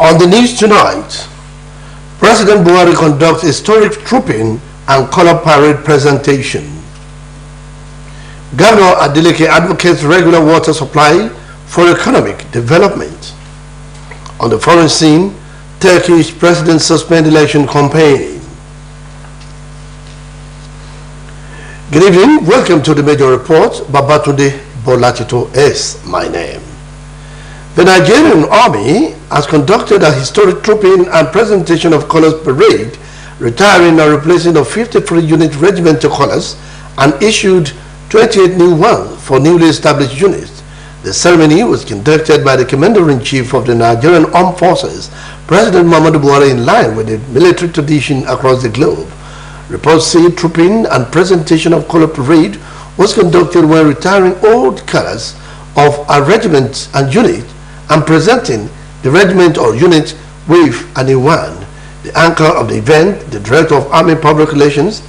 On the news tonight, President Buhari conducts historic trooping and color parade presentation. Governor Adeleke advocates regular water supply for economic development. On the foreign scene, Turkish president suspend election campaign. Good evening, welcome to the major report. Babatunde Bolatito is my name. The Nigerian Army has conducted a historic trooping and presentation of colors parade, retiring and replacing the 53 unit regimental colors and issued 28 new ones for newly established units. The ceremony was conducted by the Commander-in-Chief of the Nigerian Armed Forces, President Muhammadu Buhari, in line with the military tradition across the globe. Reports say trooping and presentation of color parade was conducted when retiring old colors of a regiment and unit and presenting the regiment or unit with a new one. The anchor of the event, the Director of Army Public Relations,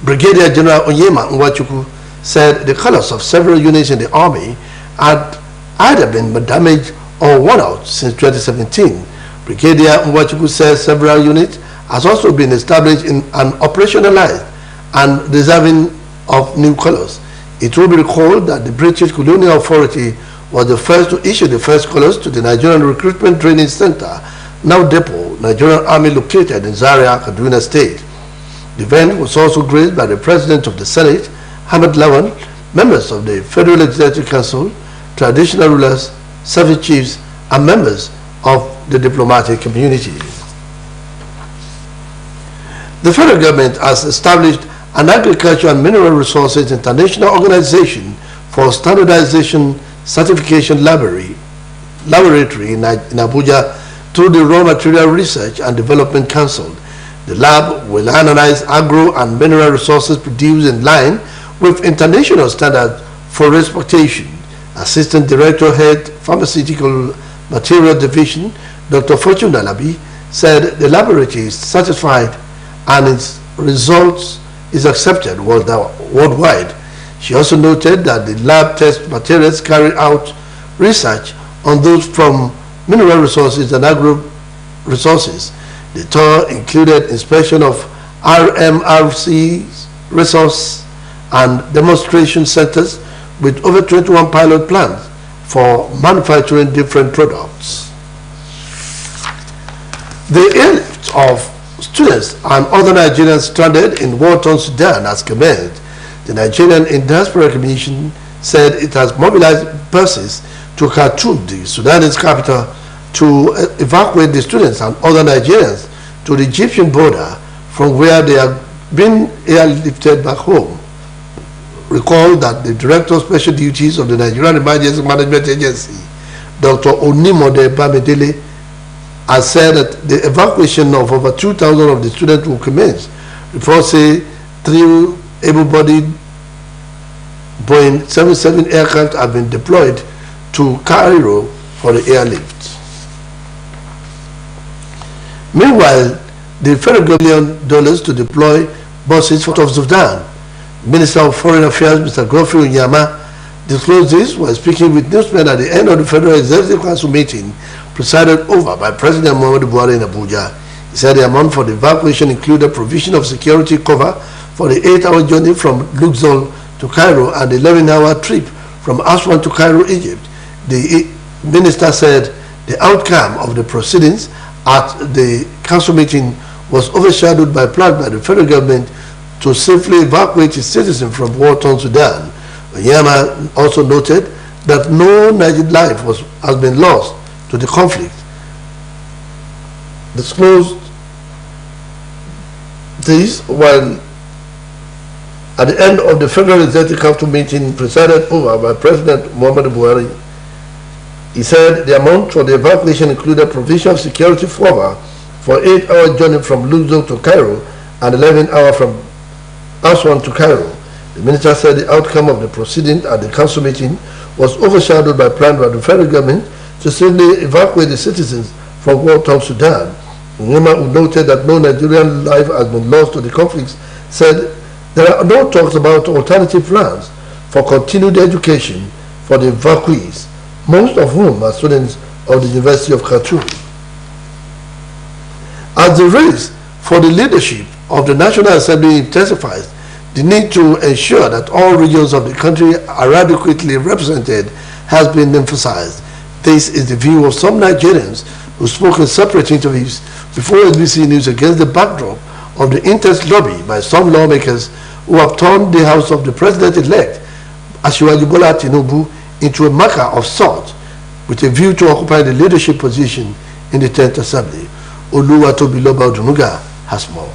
Brigadier General Onyema Nwachukwu, said the colors of several units in the Army had either been damaged or worn out since 2017. Brigadier Nwachukwu said several units has also been established in and operationalized and deserving of new colors. It will be recalled that the British Colonial Authority was the first to issue the first colors to the Nigerian Recruitment Training Center, now Depot, Nigerian Army located in Zaria, Kaduna State. The event was also graced by the President of the Senate, Ahmed Lawan, members of the Federal Executive Council, traditional rulers, service chiefs, and members of the diplomatic community. The federal government has established an Agriculture and Mineral Resources International Organization for Standardization Certification Laboratory in Abuja through the Raw Material Research and Development Council. The lab will analyze agro and mineral resources produced in line with international standards for exportation. Assistant Director Head Pharmaceutical Material Division, Dr. Fortune Alabi, said the laboratory is satisfied and its results is accepted worldwide. She also noted that the lab test materials carry out research on those from mineral resources and agro resources. The tour included inspection of RMRC's resource and demonstration centers with over 21 pilot plants for manufacturing different products. The airlift of students and other Nigerians stranded in war-torn Sudan has commenced. The Nigerian Diaspora Commission said it has mobilized buses to Khartoum, the Sudanese capital, to evacuate the students and other Nigerians to the Egyptian border from where they have been airlifted back home. Recall that the Director of Special Duties of the Nigerian Emergency Management Agency, Dr. Onimode Bamidele, has said that the evacuation of over 2,000 of the students will commence. Reports say 3 able-bodied Boeing 77 aircraft have been deployed to Cairo for the airlift. Meanwhile, the federal government $1 billion to deploy buses out of Sudan. Minister of Foreign Affairs, Mr. Godfrey Onyama, disclosed this while speaking with newsmen at the end of the Federal Executive Council meeting presided over by President Muhammadu Buhari in Abuja. He said the amount for the evacuation included provision of security cover for the 8-hour journey from Luxor to Cairo and the 11-hour trip from Aswan to Cairo, Egypt. The minister said the outcome of the proceedings at the council meeting was overshadowed by plans by the federal government to safely evacuate its citizens from war-torn Sudan. Onyema also noted that no Nigerian life has been lost to the conflict. Disclosed this when at the end of the Federal Executive Council meeting presided over by President Muhammadu Buhari. He said the amount for the evacuation included provision of security cover for 8-hour journey from Luxor to Cairo and 11-hour from Aswan to Cairo. The minister said the outcome of the proceeding at the council meeting was overshadowed by plans by the federal government to safely evacuate the citizens from war-torn Sudan. Onyema, who noted that no Nigerian life has been lost to the conflicts, said there are no talks about alternative plans for continued education for the evacuees, most of whom are students of the University of Khartoum. As the race for the leadership of the National Assembly intensifies, the need to ensure that all regions of the country are adequately represented has been emphasized. This is the view of some Nigerians who spoke in separate interviews before Osbc News against the backdrop of the intense lobby by some lawmakers who have turned the House of the President-elect, Asiwaju Bola Tinubu, into a marker of salt with a view to occupy the leadership position in the 10th Assembly. Oluwatobiloba Odunuga has more.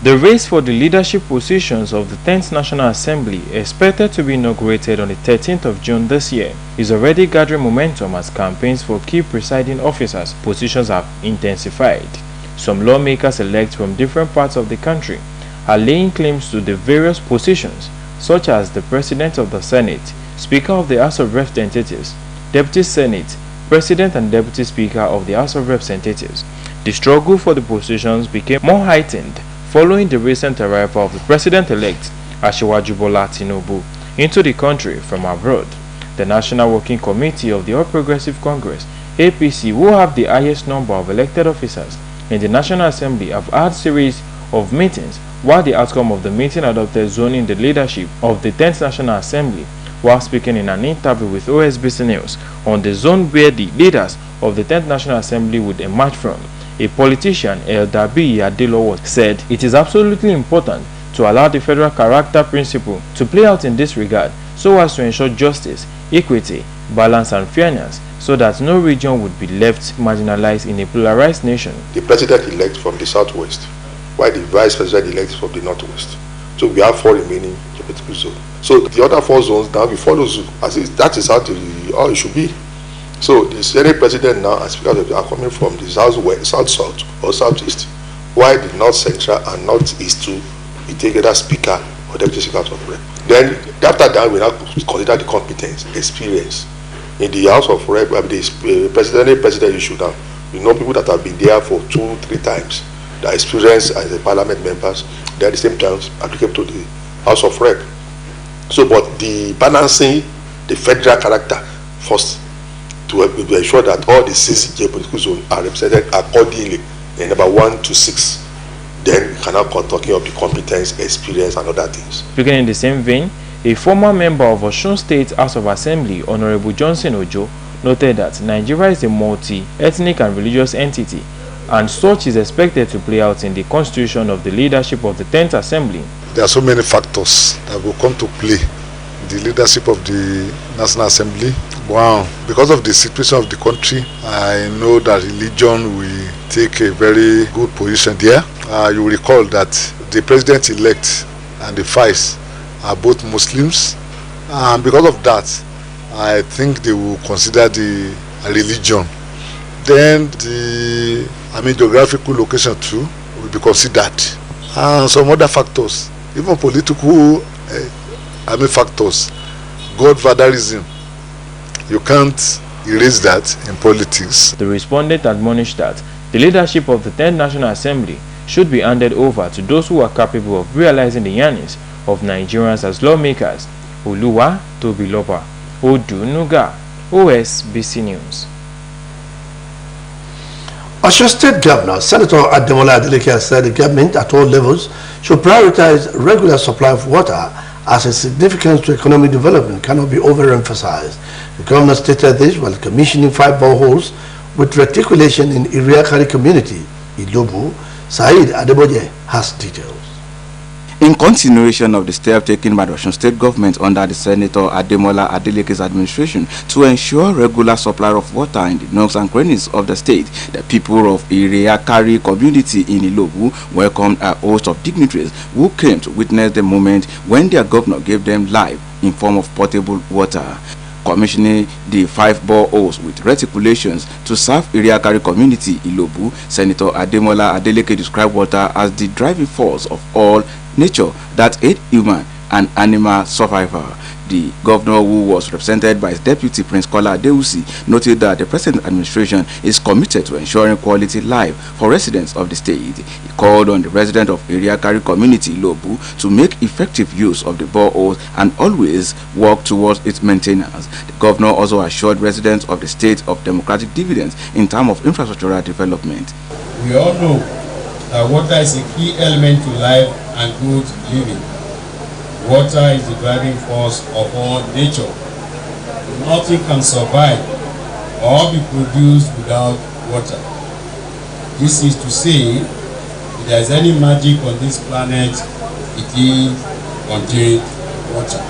The race for the leadership positions of the 10th National Assembly, expected to be inaugurated on the 13th of June this year, is already gathering momentum as campaigns for key presiding officers' positions have intensified. Some lawmakers-elect from different parts of the country are laying claims to the various positions, such as the President of the Senate, Speaker of the House of Representatives, Deputy Senate, President and Deputy Speaker of the House of Representatives. The struggle for the positions became more heightened following the recent arrival of the President-elect, Asiwaju Bola Tinubu, into the country from abroad. The National Working Committee of the All Progressive Congress, APC, who have the highest number of elected officers in the National Assembly, have had a series of meetings, while the outcome of the meeting adopted zoning the leadership of the 10th National Assembly. While speaking in an interview with Osbc News on the zone where the leaders of the 10th National Assembly would emerge from, a politician, Eldabi Adelowo, said it is absolutely important to allow the federal character principle to play out in this regard so as to ensure justice, equity, balance and fairness so that no region would be left marginalized in a polarized nation. The president-elect from the southwest, while the vice president-elect from the northwest. So we have 4 remaining geopolitical zones. So the other 4 zones now we follow zoo, as that is how it should be. So the Senate president now and speakers are coming from the southwest, south or southeast, while the north central and northeast to be taken as speaker or deputy speaker of rep. Then after that we now consider the competence, experience. In the House of Rep, the president issue now, you know people that have been there for 2-3 times, the experience as the parliament members, they are the same terms applicable to the House of Rep. So, but the balancing the federal character first to ensure that all the 6 geopolitical zones are represented accordingly in number 1 to 6. Then we can now talking of the competence, experience, and other things. Speaking in the same vein, a former member of Osun State House of Assembly, Honorable Johnson Ojo, noted that Nigeria is a multi-ethnic and religious entity, and such is expected to play out in the constitution of the leadership of the 10th Assembly. There are so many factors that will come to play the leadership of the National Assembly. Wow, because of the situation of the country, I know that religion will take a very good position there. You will recall that the president-elect and the vice are both Muslims, and because of that, I think they will consider the religion. Then the geographical location too will be considered, and some other factors, even political factors, godfatherism. You can't erase that in politics. The respondent admonished that the leadership of the 10th National Assembly should be handed over to those who are capable of realizing the yearnings of Nigerians as lawmakers. Oluwatobiloba Odunuga, Osbc News. Osho State Governor Senator Ademola Adeleke said the government at all levels should prioritize regular supply of water as its significance to economic development cannot be overemphasized. The governor stated this while commissioning 5 boreholes with reticulation in Iriakari community. Ilobu, Said Adeboye has details. In continuation of the step taken by the Osun State government under the Senator Ademola Adeleke's administration to ensure regular supply of water in the nooks and crannies of the state, the people of Iriakari community in Ilobu welcomed a host of dignitaries who came to witness the moment when their governor gave them life in form of potable water. Commissioning the 5 boreholes with reticulations to serve Iriakari community Ilobu, Senator Ademola Adeleke described water as the driving force of all nature that aid human and animal survival. The governor, who was represented by his deputy Prince Kola Adeusi, noted that the present administration is committed to ensuring quality life for residents of the state. He called on the residents of Iriakari community, Lobu, to make effective use of the boreholes and always work towards its maintenance. The governor also assured residents of the state of democratic dividends in terms of infrastructural development. We all know that water is a key element to life and good living. Water is the driving force of all nature. Nothing can survive or be produced without water. This is to say, if there is any magic on this planet, it is contained water.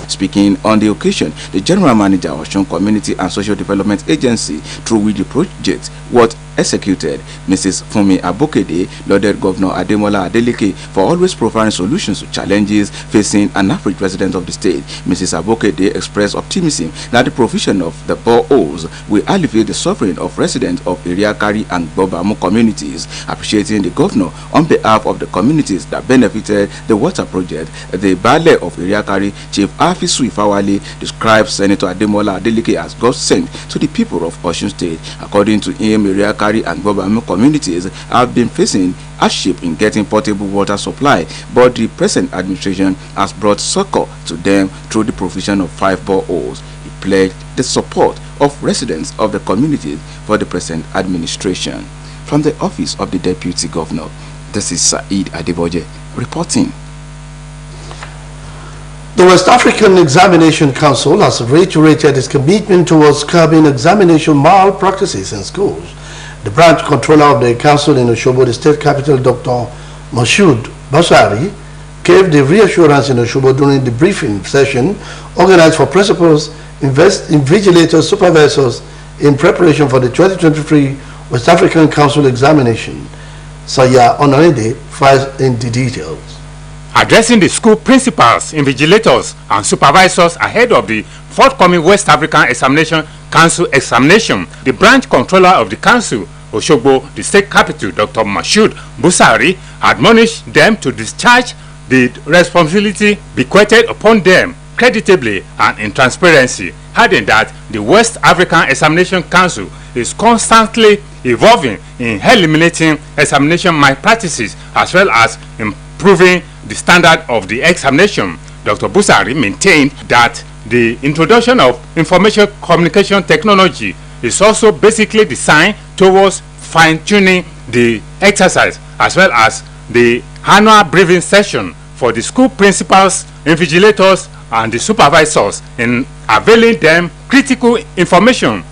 Speaking on the occasion, the General Manager of Osun Community and Social Development Agency, through which the project was executed, Mrs. Funmi Abokede, lauded Governor Ademola Adeleke for always providing solutions to challenges facing an average resident of the state. Mrs. Abokede expressed optimism that the provision of the boreholes will alleviate the suffering of residents of Iriakari and Gbobamu communities. Appreciating the governor on behalf of the communities that benefited the water project, the Baale of Iriakari, Chief Afisu Ifawale, described Senator Ademola Adeleke as God sent to the people of Osun State. According to him, Iriakari and Gbobamu communities have been facing hardship in getting potable water supply, but the present administration has brought succor to them through the provision of 5 boreholes. He pledged the support of residents of the communities for the present administration. From the office of the Deputy Governor, this is Saeed Adeboje reporting. The West African Examination Council has reiterated its commitment towards curbing examination malpractices in schools. The branch controller of the council in Osogbo, the state capital, Dr. Mashood Basari, gave the reassurance in Osogbo during the briefing session organized for principals, invigilators, supervisors in preparation for the 2023 West African Council examination. Saya Onorinde files in the details. Addressing the school principals, invigilators, and supervisors ahead of the forthcoming West African Examination Council examination, the branch controller of the council, Osogbo, the state capital, Dr. Mashood Busari, admonished them to discharge the responsibility bequeathed upon them creditably and in transparency, adding that the West African Examination Council is constantly evolving in eliminating examination malpractices as well as improving the standard of the examination. Dr. Busari maintained that the introduction of information communication technology is also basically designed towards fine-tuning the exercise as well as the annual briefing session for the school principals, invigilators, and the supervisors in availing them critical information,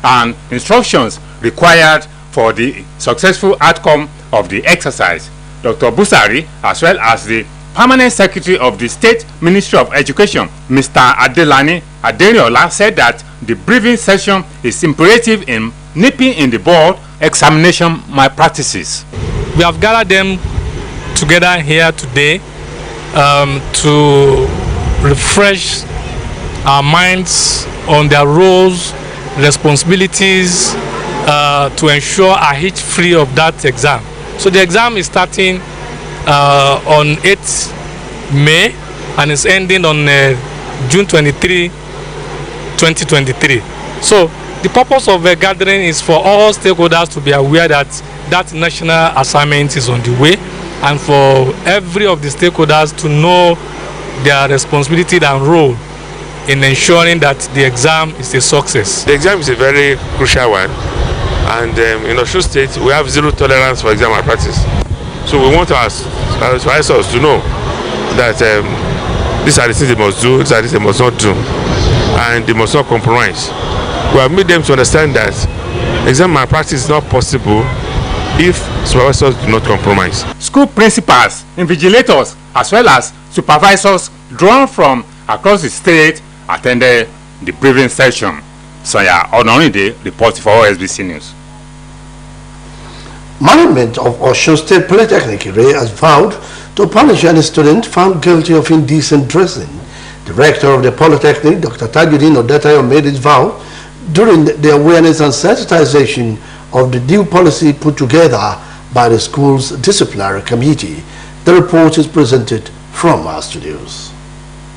and instructions required for the successful outcome of the exercise. Dr. Busari, as well as the Permanent Secretary of the State Ministry of Education, Mr. Adelani Adeniola, said that the briefing session is imperative in nipping in the bud examination malpractices. We have gathered them together here today to refresh our minds on their roles, responsibilities, to ensure a hitch free of that exam. So the exam is starting on 8th May and is ending on June 23, 2023. So the purpose of the gathering is for all stakeholders to be aware that that national assignment is on the way, and for every of the stakeholders to know their responsibility and role in ensuring that the exam is a success. The exam is a very crucial one, and in Osun State we have zero tolerance for exam malpractice. So we want our supervisors to know that these are the things they must do, these are the things they must not do, and they must not compromise. We have made them to understand that exam malpractice is not possible if supervisors do not compromise. School principals, invigilators, as well as supervisors drawn from across the state attended the briefing session. Saya Onorinde reporting for Osbc News. Management of Osun State Polytechnic has vowed to punish any student found guilty of indecent dressing. The rector of the Polytechnic, Dr. Tajuddin Odetayo, made his vow during the awareness and sensitization of the new policy put together by the school's disciplinary committee. The report is presented from our studios.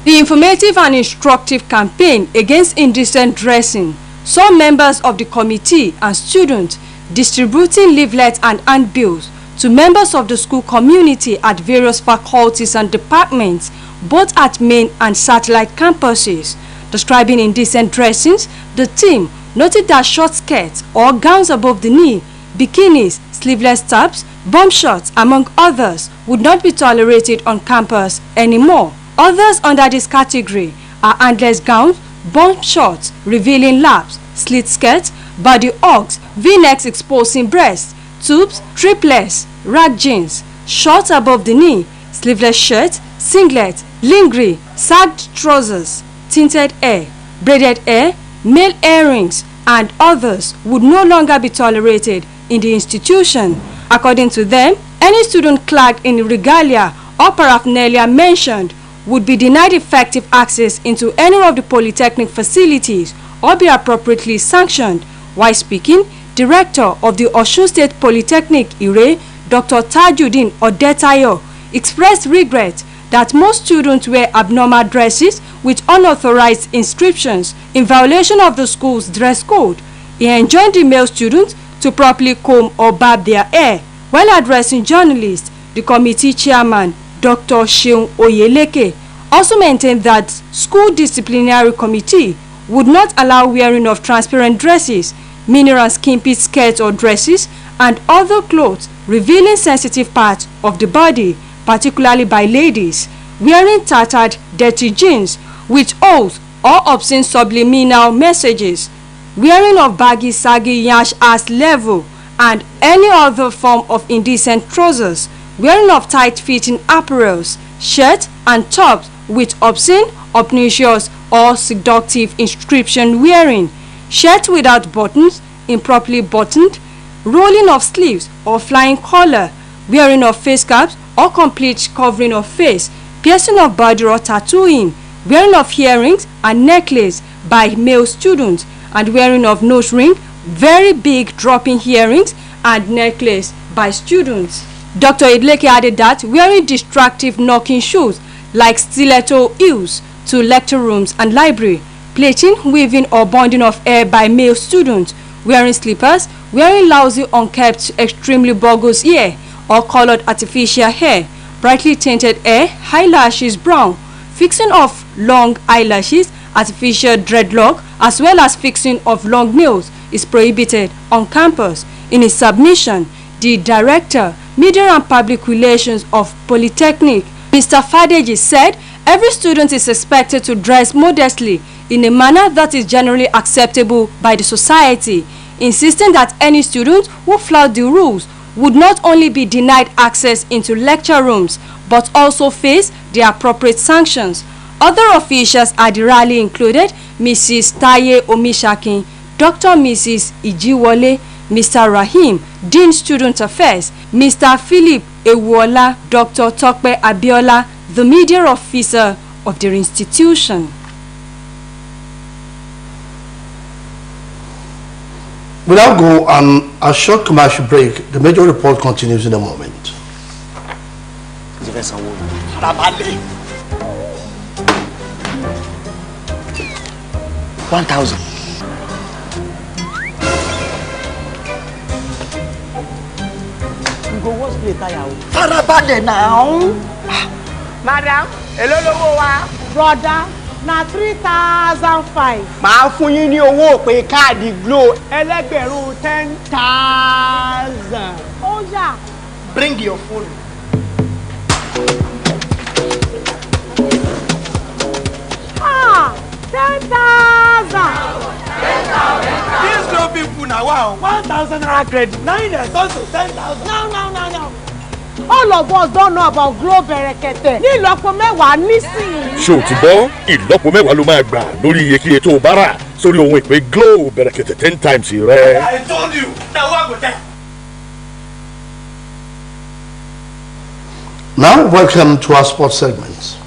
The informative and instructive campaign against indecent dressing saw members of the committee and students distributing leaflets and handbills to members of the school community at various faculties and departments, both at main and satellite campuses. Describing indecent dressings, the team noted that short skirts or gowns above the knee, bikinis, sleeveless tops, bomb shorts, among others, would not be tolerated on campus anymore. Others under this category are handless gowns, bomb shorts revealing laps, slit skirts, body hugs, v-necks exposing breasts, tubes, triplets, rag jeans, shorts above the knee, sleeveless shirts, singlet, lingerie, sagged trousers, tinted hair, braided hair, male earrings, and others would no longer be tolerated in the institution. According to them, any student clad in regalia or paraphernalia mentioned would be denied effective access into any of the polytechnic facilities or be appropriately sanctioned. While speaking, Director of the Osun State Polytechnic Ire, Dr. Tajuddin Odetayo, expressed regret that most students wear abnormal dresses with unauthorized inscriptions in violation of the school's dress code. He enjoined the male students to properly comb or barb their hair. While addressing journalists, the committee chairman, Dr. Sheun Oyeleke, also maintained that school disciplinary committee would not allow wearing of transparent dresses, mini and skimpy skirts or dresses, and other clothes revealing sensitive parts of the body, particularly by ladies, wearing tattered, dirty jeans with oaths or obscene subliminal messages, wearing of baggy, saggy, yash-ass level, and any other form of indecent trousers, wearing of tight-fitting apparels, shirts and tops with obscene, obnoxious or seductive inscription wearing, shirts without buttons, improperly buttoned, rolling of sleeves or flying collar, wearing of face caps or complete covering of face, piercing of body or tattooing, wearing of earrings and necklace by male students, and wearing of nose ring, very big dropping earrings and necklace by students. Dr. Idleke added that wearing distractive knocking shoes like stiletto heels to lecture rooms and library, plaiting, weaving or bonding of hair by male students, wearing slippers, wearing lousy, unkempt, extremely bogus hair or colored artificial hair, brightly tinted hair, eyelashes brown, fixing of long eyelashes, artificial dreadlock, as well as fixing of long nails is prohibited on campus. In his submission, the Director, Media and Public Relations of Polytechnic, Mr. Fadeji, said every student is expected to dress modestly in a manner that is generally acceptable by the society, insisting that any student who flout the rules would not only be denied access into lecture rooms but also face the appropriate sanctions. Other officials at the rally included Mrs. Taye Omishakin, Dr. Mrs. Ijiwole, Mr. Rahim, Dean Student Affairs, Mr. Philip Ewuola, Dr. Tokpe Abiola, the media officer of their institution. We'll now go on a short commercial break. The major report continues in a moment. 1,000. You go wash plate tire o. Farabalẹ̀ now. Madam, èló lówó wa? Brother, na 3,005. Màá fún yín ní owó pé káàdì Glo ẹlẹ́gbẹ̀rún 10,000. Ó yá. Bring your phone. Ah, 10,000. These no people now, wow. 1,000 naira credit. Now you dey turn to 10,000. No. All of us don't know about Glo Berekete. Ní ìlọ́po mẹ́wàá nísìnyí. Ṣé o ti gbọ́? Ìlọ́po mẹ́wàá ló máa gbà lórí iyekíye tó o bá rà sórí ohun ìpè Glo Berekete 10 times rẹ. I told you. Now what go tell? Now, welcome to our sports segment.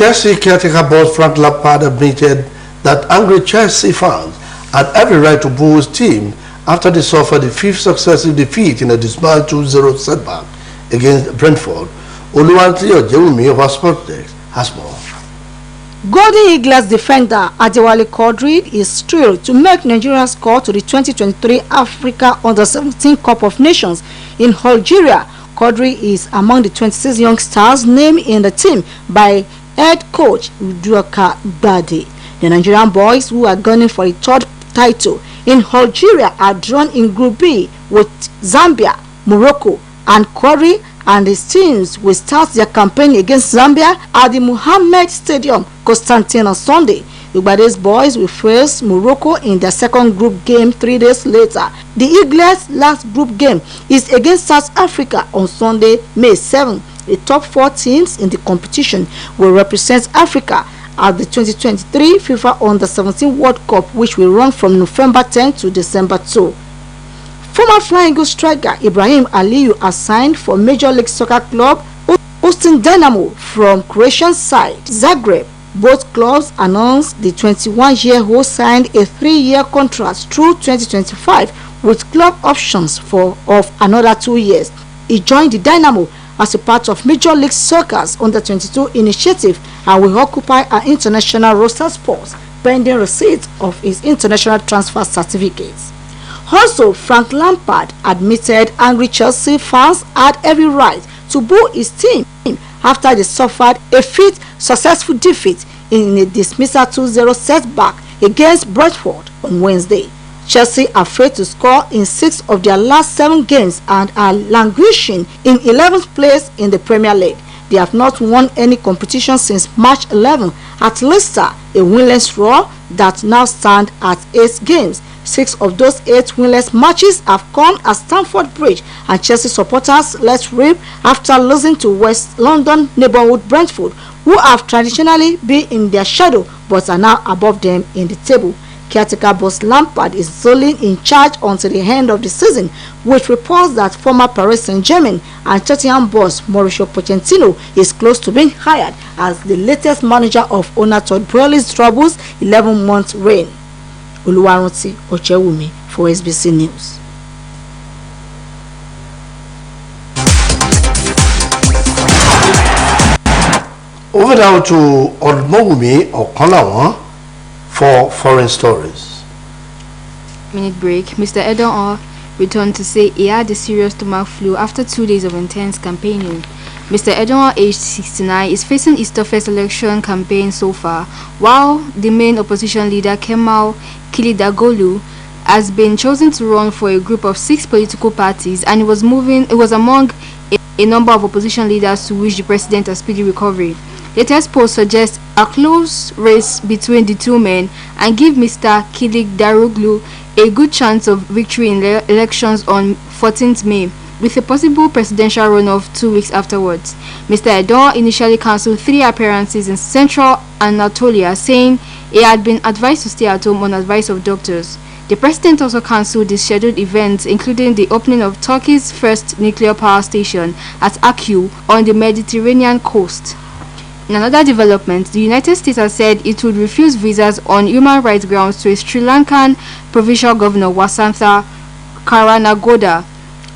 Chelsea caretaker boss Frank Lampard admitted that angry Chelsea fans had every right to boo his team after they suffered the fifth successive defeat in a dismal 2-0 setback against Brentford. Oluwanti Ojewumi of our Sport Desk has more. Golden Eagles defender Adewale Quadri is thrilled to make Nigeria's call to the 2023 Africa Under-17 Cup of Nations in Algeria. Quadri is among the 26 young stars named in the team by head coach Udoka Bade. The Nigerian boys, who are gunning for a third title in Algeria, are drawn in Group B with Zambia, Morocco, and Quadri and his teams will start their campaign against Zambia at the Mohammed Stadium, Constantine, on Sunday. Ubade's boys will face Morocco in their second group game 3 days later. The Eagles' last group game is against South Africa on Sunday, May 7. The top 4 teams in the competition will represent Africa at the 2023 FIFA Under-17 World Cup, which will run from November 10 to December 2. Former Flying Eagles striker Ibrahim Aliyu has signed for Major League Soccer club Austin Dynamo from Croatian side Zagreb. Both clubs announced the 21-year-old signed a 3-year contract through 2025 with club options of another 2 years. He joined the Dynamo as a part of Major League Soccer's Under-22 initiative and will occupy an international roster spot pending receipt of his international transfer certificates. Also, Frank Lampard admitted angry Chelsea fans had every right to boo his team after they suffered a fifth successful defeat in a dismissal 2-0 setback against Brentford on Wednesday. Chelsea are failed to score in 6 of their last 7 games and are languishing in 11th place in the Premier League. They have not won any competition since March 11 at Leicester, a winless draw that now stand at 8 games. 6 of those 8 winless matches have come at Stamford Bridge, and Chelsea supporters let rip after losing to West London neighbourhood Brentford, who have traditionally been in their shadow but are now above them in the table. Caretaker boss Lampard is solely in charge until the end of the season, with reports that former Paris Saint-Germain and Tottenham boss Mauricio Pochettino is close to being hired as the latest manager of owner Todd Boehly's troubles 11-month reign. Oluwaranti Ojewumi for SBC News. Over now to Olmowumi Okanlawan for foreign stories. Minute break. Mr. Edon returned to say he had a serious stomach flu after 2 days of intense campaigning. Mr. Edon, aged 69, is facing his toughest election campaign so far, while the main opposition leader Kemal Kilidagolu has been chosen to run for a group of 6 political parties, and it was among a number of opposition leaders to wish the president a speedy recovery. Latest polls suggest a close race between the two men and give Mr. Kilidagolu a good chance of victory in the elections on 14th May, with a possible presidential runoff 2 weeks afterwards. Mr. Edon initially cancelled 3 appearances in Central Anatolia, saying he had been advised to stay at home on advice of doctors. The president also cancelled the scheduled events, including the opening of Turkey's first nuclear power station at Akku on the Mediterranean coast. In another development, the United States has said it would refuse visas on human rights grounds to a Sri Lankan provincial governor Wasantha Karanagoda,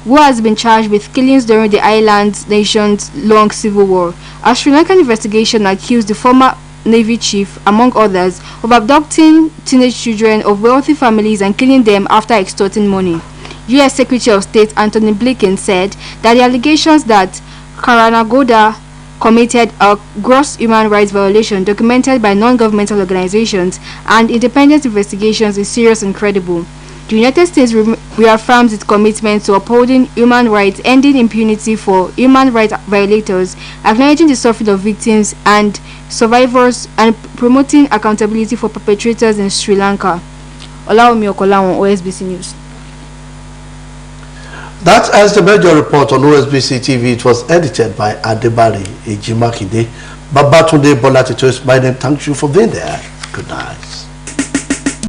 who has been charged with killings during the island's nation's long civil war. A Sri Lankan investigation accused the former Navy chief, among others, of abducting teenage children of wealthy families and killing them after extorting money. U.S. Secretary of State Antony Blinken said that the allegations that Karanagoda committed a gross human rights violation documented by non-governmental organizations and independent investigations is serious and credible. The United States reaffirms its commitment to upholding human rights, ending impunity for human rights violators, acknowledging the suffering of victims and survivors, and promoting accountability for perpetrators in Sri Lanka. Olaomi Okolawon, OSBC News. That ends the major report on OSBC TV. It was edited by Adebari Ejimakide. Babatunde Bolatito is my name. Thank you for being there. Good night.